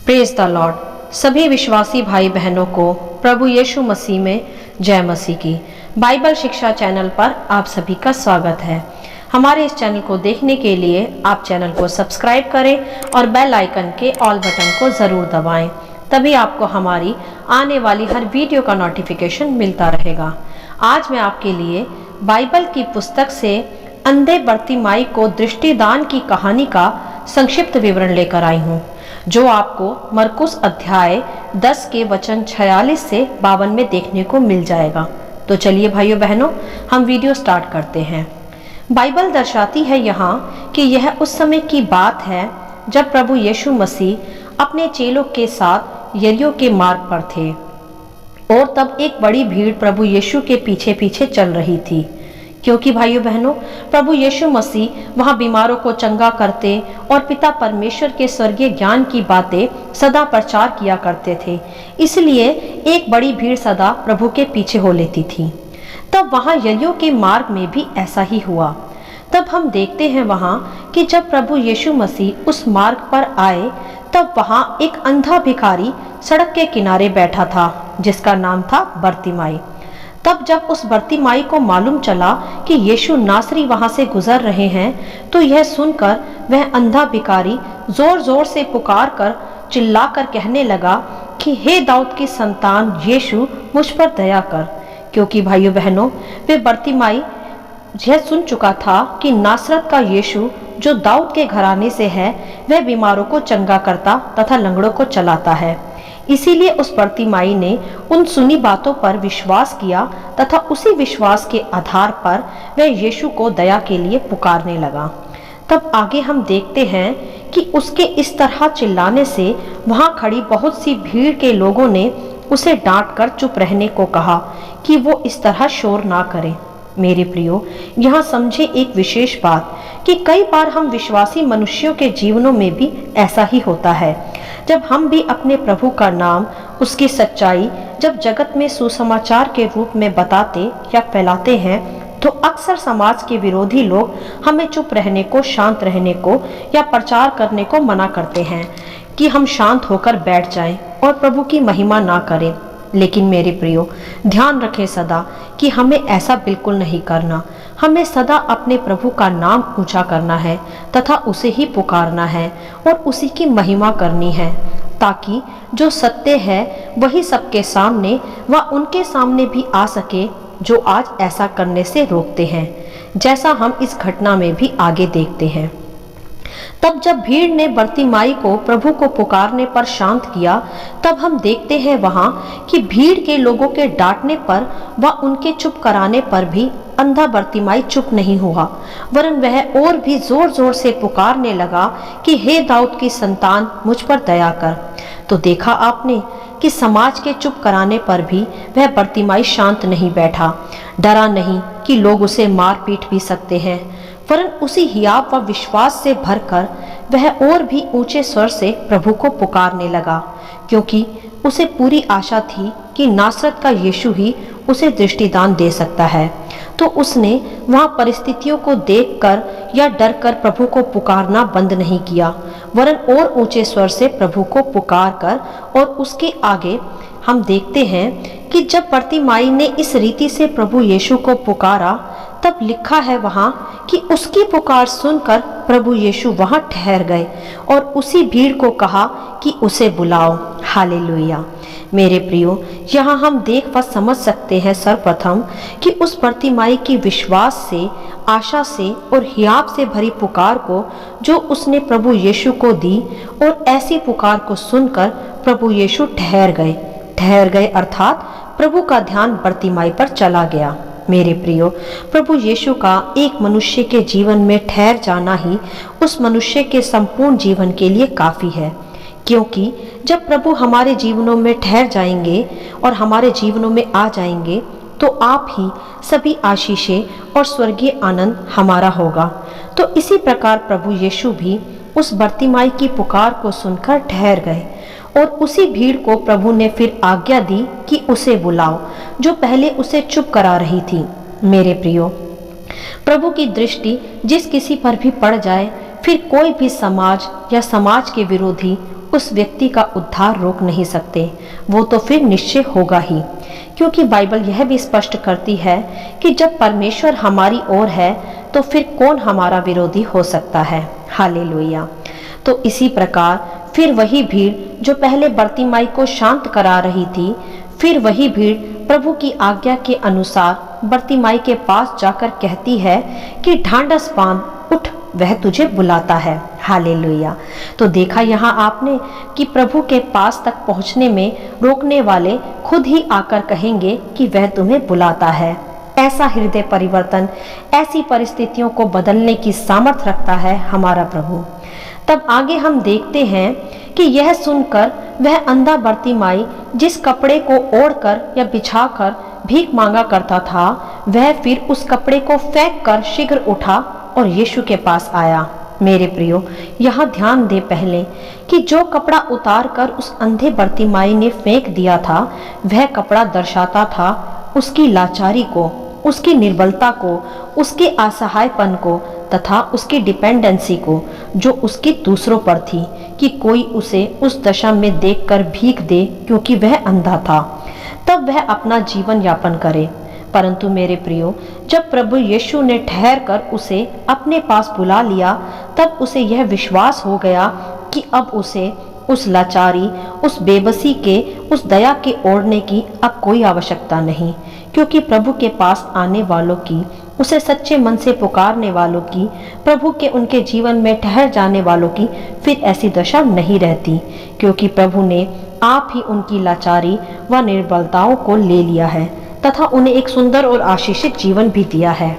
Praise the Lord. सभी विश्वासी भाई बहनों को प्रभु यीशु मसीह में जय मसीह की। बाइबल शिक्षा चैनल पर आप सभी का स्वागत है। हमारे इस चैनल को देखने के लिए आप चैनल को सब्सक्राइब करें और बेल आइकन के ऑल बटन को ज़रूर दबाएं, तभी आपको हमारी आने वाली हर वीडियो का नोटिफिकेशन मिलता रहेगा। आज मैं आपके लिए बाइबल की पुस्तक से अंधे बर्तिमाई को दृष्टिदान की कहानी का संक्षिप्त विवरण लेकर आई हूँ, जो आपको मरकुस अध्याय 10 के वचन 46 से 52 में देखने को मिल जाएगा। तो चलिए भाइयों बहनों, हम वीडियो स्टार्ट करते हैं। बाइबल दर्शाती है यहाँ कि यह उस समय की बात है जब प्रभु यीशु मसीह अपने चेलों के साथ यरीहो के मार्ग पर थे और तब एक बड़ी भीड़ प्रभु यीशु के पीछे पीछे चल रही थी, क्योंकि भाइयों बहनों प्रभु यीशु मसीह वहां बीमारों को चंगा करते और पिता परमेश्वर के स्वर्गीय ज्ञान की बातें सदा प्रचार किया करते थे। इसलिए एक बड़ी भीड़ सदा प्रभु के पीछे हो लेती थी। तब वहां यरीहो के मार्ग में भी ऐसा ही हुआ। तब हम देखते हैं वहां कि जब प्रभु यीशु मसीह उस मार्ग पर आए, तब वहां एक अंधा भिखारी सड़क के किनारे बैठा था, जिसका नाम था बर्तिमाई। तब जब उस बर्तिमाई को मालूम चला कि यीशु नासरी वहां से गुजर रहे हैं, तो यह सुनकर वह अंधा भिखारी जोर जोर से पुकार कर चिल्लाकर कहने लगा कि हे दाऊद की संतान यीशु, मुझ पर दया कर। क्योंकि भाइयों बहनों वे बर्तिमाई यह सुन चुका था कि नासरत का यीशु जो दाऊद के घराने से है, वह बीमारों को चंगा करता तथा लंगड़ों को चलाता है। इसीलिए उस बर्तिमाई ने उन सुनी बातों पर विश्वास किया तथा उसी विश्वास के आधार पर वह यीशु को दया के लिए पुकारने लगा। तब आगे हम देखते हैं कि उसके इस तरह चिल्लाने से वहां खड़ी बहुत सी भीड़ के लोगों ने उसे डांटकर चुप रहने को कहा कि वो इस तरह शोर ना करे। मेरे प्रियो, यहाँ समझे एक विशेष बात कि कई बार हम विश्वासी मनुष्यों के जीवनों में भी ऐसा ही होता है। जब हम भी अपने प्रभु का नाम, उसकी सच्चाई जब जगत में सुसमाचार के रूप में बताते या फैलाते हैं, तो अक्सर समाज के विरोधी लोग हमें चुप रहने को, शांत रहने को या प्रचार करने को मना करते हैं कि हम शांत होकर बैठ जाएं और प्रभु की महिमा ना करें। लेकिन मेरे प्रियो, ध्यान रखें सदा कि हमें ऐसा बिल्कुल नहीं करना। हमें सदा अपने प्रभु का नाम ऊंचा करना है तथा उसे ही पुकारना है और उसी की महिमा करनी है, ताकि जो सत्य है वही सबके सामने व उनके सामने भी आ सके जो आज ऐसा करने से रोकते हैं, जैसा हम इस घटना में भी आगे देखते हैं। तब जब भीड़ ने बर्तिमाई को प्रभु को पुकारने पर शांत किया, तब हम देखते हैं वहां कि भीड़ के लोगों के डांटने पर व उनके चुप कराने पर भी अंधा बर्तिमाई चुप नहीं हुआ, वरन वह और भी जोर जोर से पुकारने लगा कि हे दाऊद की संतान, मुझ पर दया कर। तो देखा आपने कि समाज के चुप कराने पर भी वह बर्तिमाई शांत नहीं बैठा, डरा नहीं कि लोग उसे मार पीट भी सकते हैं, वरन उसी हियाव व विश्वास से भरकर वह और भी ऊंचे स्वर से प्रभु को पुकारने लगा, क्योंकि उसे पूरी आशा थी कि नासरत का यीशु ही उसे दृष्टिदान दे सकता है। तो उसने वहां परिस्थितियों को देखकर या डरकर प्रभु को पुकारना बंद नहीं किया, वरन और ऊंचे स्वर से प्रभु को पुकार कर, और उसके आगे हम देखते हैं कि जब बर्तिमाई ने इस रीति से प्रभु यीशु को पुकारा, तब लिखा है वहां कि उसकी पुकार सुनकर प्रभु यीशु वहां ठहर गए और उसी भीड़ को कहा कि उसे बुलाओ। हालेलुया। मेरे प्रियो, यहाँ हम देख व समझ सकते हैं सर्वप्रथम कि उस बर्तिमाई की विश्वास से, आशा से और हियाव से भरी पुकार को जो उसने प्रभु यीशु को दी, और ऐसी पुकार को सुनकर प्रभु यीशु ठहर गए अर्थात प्रभु का ध्यान बर्तिमाई पर चला गया। मेरे प्रियो, प्रभु यीशु का एक मनुष्य के जीवन में ठहर जाना ही उस मनुष्य के संपूर्ण जीवन के लिए काफी है, क्योंकि जब प्रभु हमारे जीवनों में ठहर जाएंगे और हमारे जीवनों में आ जाएंगे, तो आप ही सभी आशीषें और स्वर्गीय आनंद हमारा होगा। तो इसी प्रकार प्रभु यीशु भी उस बर्तिमाई की पुकार को सुनकर ठहर गए और उसी भीड़ को प्रभु ने फिर आज्ञा दी कि उसे बुलाओ, जो पहले उसे चुप करा रही थी। मेरे प्रियो, प्रभु की दृष्टि जिस किसी पर भी पड़ जाए, फिर कोई भी समाज या समाज के विरोधी उस व्यक्ति का उद्धार रोक नहीं सकते, वो तो फिर निश्चय होगा ही। क्योंकि बाइबल यह भी स्पष्ट करती है कि जब परमेश्वर हमारी ओर है तो फिर कौन हमारा विरोधी हो सकता है। हालेलुया। तो इसी प्रकार फिर वही भीड़ जो पहले बर्तिमाई को शांत करा रही थी, फिर वही भीड़ प्रभु की आज्ञा के अनुसार बर्तिमाई के पास जाकर कहती है कि ढांढस बांध, उठ, वह तुझे बुलाता है। हालेलुया। तो देखा यहाँ आपने कि प्रभु के पास तक पहुँचने में रोकने वाले खुद ही आकर कहेंगे कि वह तुम्हें बुलाता है। ऐसा हृदय परिवर्तन, ऐसी परिस्थितियों को बदलने की सामर्थ्य रखता है हमारा प्रभु। तब आगे हम देखते हैं कि यह सुनकर वह अंधा बर्तिमाई जिस कपड़े को ओढ़कर या बिछाकर भीख मांगा करता था, वह फिर उस कपड़े को फेंक कर शीघ्र उठा और यीशु के पास आया। मेरे प्रियो, यहाँ ध्यान दे पहले कि जो कपड़ा उतार कर उस अंधे बर्तिमाई ने फेंक दिया था, वह कपड़ा दर्शाता था उसकी लाचारी को, उसकी निर्बलता को, उसके असहायपन को तथा उसकी डिपेंडेंसी को जो उसकी दूसरों पर थी कि कोई उसे उस दशा में देखकर भीख दे क्योंकि वह अंधा था, तब वह अपना जीवन यापन करे। परंतु मेरे प्रियो, जब प्रभु यीशु ने ठहर कर उसे अपने पास बुला लिया, तब उसे यह विश्वास हो गया कि अब उसे उस लाचारी, उस बेबसी के, उस दया के ओढ़ने की अब कोई आवश्यकता नहीं, क्योंकि प्रभु के पास आने वालों की, उसे सच्चे मन से पुकारने वालों की, प्रभु के उनके जीवन में ठहर जाने वालों की फिर ऐसी दशा नहीं रहती, क्योंकि प्रभु ने आप ही उनकी लाचारी व निर्बलताओं को ले लिया है तथा उन्हें एक सुंदर और आशीषित जीवन भी दिया है।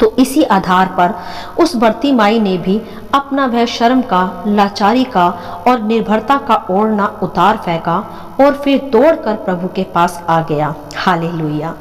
तो इसी आधार पर उस बर्तिमाई ने भी अपना वह शर्म का, लाचारी का और निर्भरता का ओढ़ना उतार फेंका और फिर दौड़कर प्रभु के पास आ गया। हालेलुया।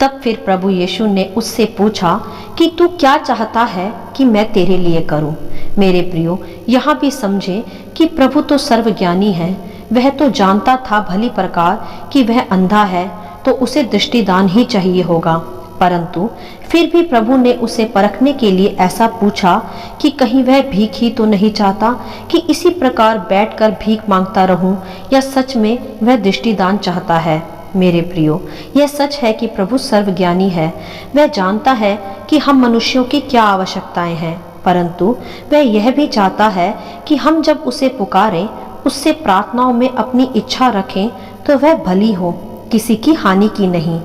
तब फिर प्रभु यीशु ने उससे पूछा कि तू क्या चाहता है कि मैं तेरे लिए करूं। मेरे प्रियो, यहाँ भी समझे कि प्रभु तो सर्वज्ञानी है। वह तो जानता था भली प्रकार कि वह अंधा है तो उसे दृष्टिदान ही चाहिए होगा, परंतु फिर भी प्रभु ने उसे परखने के लिए ऐसा पूछा कि कहीं वह भीख ही तो नहीं चाहता कि इसी प्रकार बैठकर भीख मांगता रहूं, या सच में वह दृष्टिदान चाहता है। मेरे प्रियो, यह सच है कि प्रभु सर्वज्ञानी है। वह जानता है कि हम मनुष्यों की क्या आवश्यकताएं हैं, परंतु वह यह भी चाहता है कि हम जब उसे पुकारें, उससे प्रार्थनाओं में अपनी इच्छा रखें तो वह भली हो, किसी की हानि की नहीं।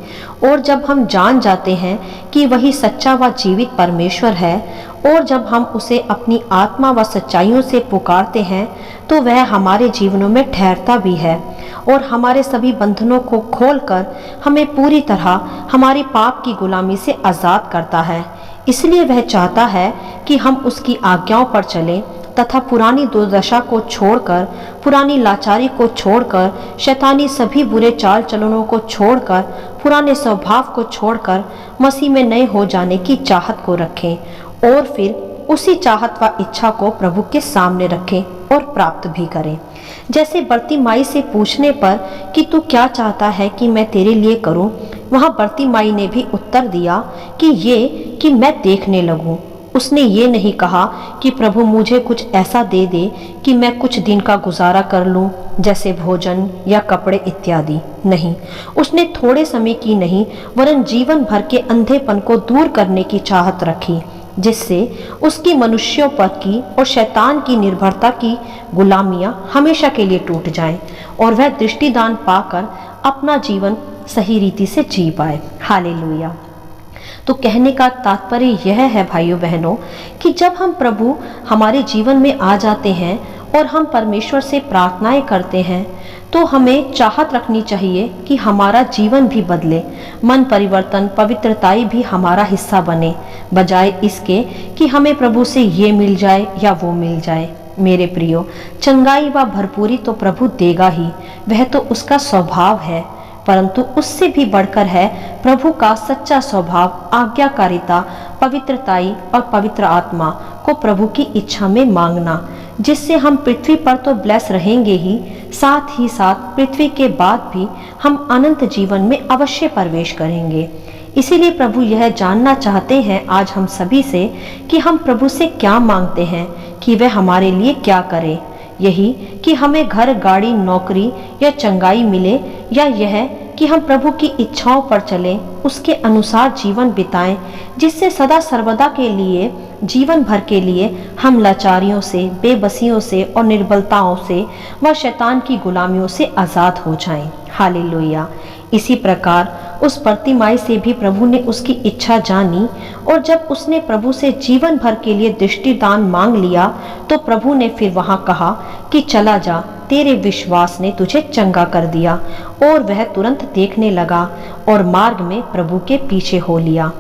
और जब हम जान जाते हैं कि वही सच्चा व जीवित परमेश्वर है, और जब हम उसे अपनी आत्मा व सच्चाइयों से पुकारते हैं, तो वह हमारे जीवनों में ठहरता भी है और हमारे सभी बंधनों को खोलकर हमें पूरी तरह हमारी पाप की गुलामी से आज़ाद करता है। इसलिए वह चाहता है कि हम उसकी आज्ञाओं पर चलें तथा पुरानी दुर्दशा को छोड़कर, पुरानी लाचारी को छोड़कर, शैतानी सभी बुरे चाल चलनों को छोड़कर, पुराने स्वभाव को छोड़कर मसीह में नए हो जाने की चाहत को रखें और फिर उसी चाहत व इच्छा को प्रभु के सामने रखें और प्राप्त भी करें। जैसे बर्तिमाई से पूछने पर कि तू क्या चाहता है कि मैं तेरे लिए करूं, वहां बर्तिमाई ने भी उत्तर दिया कि मैं देखने लगूं। उसने ये नहीं कहा कि प्रभु मुझे कुछ ऐसा दे दे कि मैं कुछ दिन का गुजारा कर लूं, जैसे भोजन या कपड़े इत्यादि। नहीं, उसने थोड़े समय की नहीं वरन जीवन भर के अंधेपन को दूर करने की चाहत रखी, जिससे उसकी मनुष्यों पर की और शैतान की निर्भरता की गुलामियां हमेशा के लिए टूट जाएं और वह दृष्टिदान पाकर अपना जीवन सही रीति से जी पाए। हालेलुया। तो कहने का तात्पर्य यह है भाइयों बहनों कि जब हम प्रभु हमारे जीवन में आ जाते हैं और हम परमेश्वर से प्रार्थनाएं करते हैं, तो हमें चाहत रखनी चाहिए कि हमारा जीवन भी बदले, मन परिवर्तन, पवित्रताई भी हमारा हिस्सा बने, बजाय इसके कि हमें प्रभु से ये मिल जाए या वो मिल जाए। मेरे प्रियो, चंगाई व भरपूरी तो प्रभु देगा ही, वह तो उसका स्वभाव है, परंतु उससे भी बढ़कर है प्रभु का सच्चा स्वभाव, आज्ञाकारिता, पवित्रताई और पवित्र आत्मा को प्रभु की इच्छा में मांगना, जिससे हम पृथ्वी पर तो ब्लेस रहेंगे ही, साथ ही साथ पृथ्वी के बाद भी हम अनंत जीवन में अवश्य प्रवेश करेंगे। इसीलिए प्रभु यह जानना चाहते हैं आज हम सभी से कि हम प्रभु से क्या मांगते हैं, कि वह हमारे लिए क्या करे, यही कि हमें घर, गाड़ी, नौकरी या चंगाई मिले, या यह कि हम प्रभु की इच्छाओं पर चलें, उसके अनुसार जीवन बिताएं, जिससे सदा सर्वदा के लिए, जीवन भर के लिए हम लाचारियों से, बेबसियों से और निर्बलताओं से व शैतान की गुलामियों से आज़ाद हो जाएं। हालेलुया। इसी प्रकार उस प्रतिमाई से भी प्रभु ने उसकी इच्छा जानी, और जब उसने प्रभु से जीवन भर के लिए दृष्टिदान मांग लिया तो प्रभु ने फिर वहां कहा कि चला जा, तेरे विश्वास ने तुझे चंगा कर दिया। और वह तुरंत देखने लगा और मार्ग में प्रभु के पीछे हो लिया।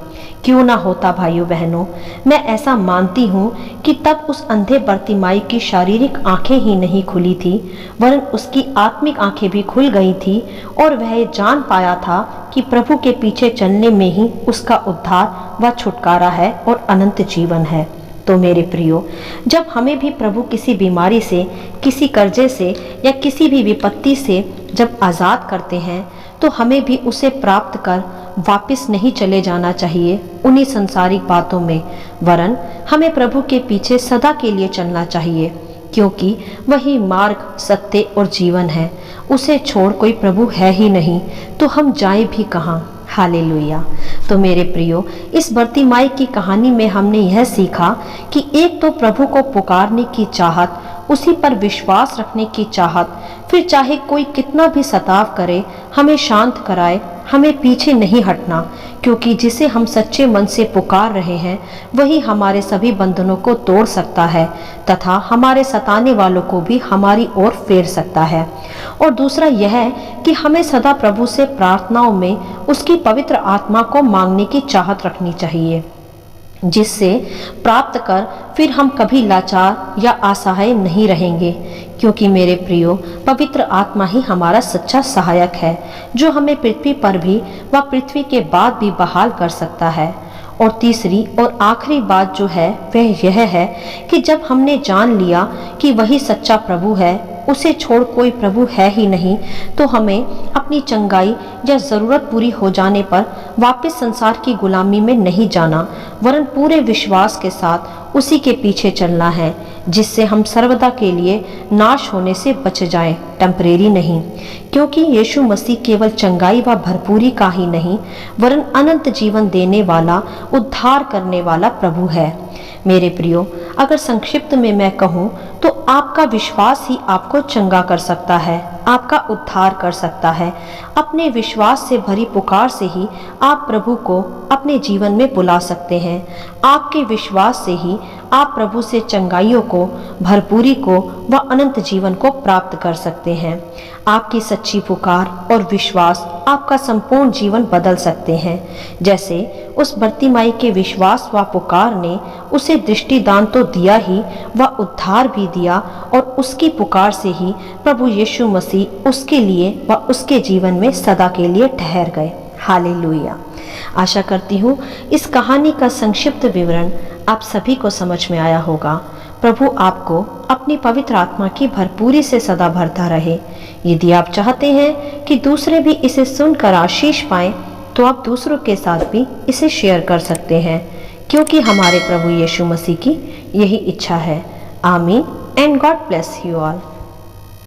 क्यों ना होता भाइयों बहनों, मैं ऐसा मानती हूँ कि तब उस अंधे बर्तिमाई की शारीरिक आंखें ही नहीं खुली थी, वरन उसकी आत्मिक आंखें भी खुल गई थी, और वह जान पाया था कि प्रभु के पीछे चलने में ही उसका उद्धार व छुटकारा है और अनंत जीवन है। तो मेरे प्रियो, जब हमें भी प्रभु किसी बीमारी से, किसी कर्जे से या किसी भी विपत्ति से जब आज़ाद करते हैं, तो हमें भी उसे प्राप्त कर वापस नहीं चले जाना चाहिए उन्हीं संसारिक बातों में, वरन हमें प्रभु के पीछे सदा के लिए चलना चाहिए, क्योंकि वही मार्ग, सत्य और जीवन है। उसे छोड़ कोई प्रभु है ही नहीं, तो हम जाएं भी कहाँ। हालेलुया। तो मेरे प्रियो, इस बर्तिमाई की कहानी में हमने यह सीखा कि एक तो प्रभु को पुकारने की चाहत, उसी पर विश्वास रखने की चाहत, फिर चाहे कोई कितना भी सताव करे, हमें शांत कराए, हमें पीछे नहीं हटना, क्योंकि जिसे हम सच्चे मन से पुकार रहे हैं वही हमारे सभी बंधनों को तोड़ सकता है तथा हमारे सताने वालों को भी हमारी ओर फेर सकता है। और दूसरा यह है कि हमें सदा प्रभु से प्रार्थनाओं में उसकी पवित्र आत्मा को मांगने की चाहत रखनी चाहिए, जिससे प्राप्त कर फिर हम कभी लाचार या असहाय नहीं रहेंगे, क्योंकि मेरे प्रियो, पवित्र आत्मा ही हमारा सच्चा सहायक है, जो हमें पृथ्वी पर भी व पृथ्वी के बाद भी बहाल कर सकता है। और तीसरी और आखिरी बात जो है वह यह है कि जब हमने जान लिया कि वही सच्चा प्रभु है, उसे छोड़ कोई प्रभु है ही नहीं, तो हमें अपनी चंगाई या ज़रूरत पूरी हो जाने पर वापस संसार की गुलामी में नहीं जाना, वरन पूरे विश्वास के साथ उसी के पीछे चलना है, जिससे हम सर्वदा के लिए नाश होने से बच जाएं, टेम्परेरी नहीं। क्योंकि यीशु मसीह केवल चंगाई व भरपूरी का ही नहीं, वरन अनंत जीवन देने वाला, उद्धार करने वाला प्रभु है। मेरे प्रियो, अगर संक्षिप्त में मैं कहूँ तो आपका विश्वास ही आपको चंगा कर सकता है, आपका उद्धार कर सकता है। अपने विश्वास से भरी पुकार से ही आप प्रभु को अपने जीवन में बुला सकते हैं। आपके विश्वास से ही आप प्रभु से चंगाइयों को, भरपूरी को व अनंत जीवन को प्राप्त कर सकते हैं। आपकी सच्ची पुकार और विश्वास आपका संपूर्ण जीवन बदल सकते हैं। जैसे उस बर्तिमाई के विश्वास व पुकार ने उसे दृष्टिदान तो दिया ही व उद्धार भी दिया, और उसकी पुकार से ही प्रभु यीशु मसीह उसके लिए व उसके जीवन में सदा के लिए ठहर गए। हालेलुया। आशा करती हूँ इस कहानी का संक्षिप्त विवरण आप सभी को समझ में आया होगा। प्रभु आपको अपनी पवित्र आत्मा की भरपूरी से सदा भरता रहे। यदि आप चाहते हैं कि दूसरे भी इसे सुनकर आशीष पाएं, तो आप दूसरों के साथ भी इसे शेयर कर सकते हैं, क्योंकि हमारे प्रभु यीशु मसीह की यही इच्छा है। आमीन and God bless you all.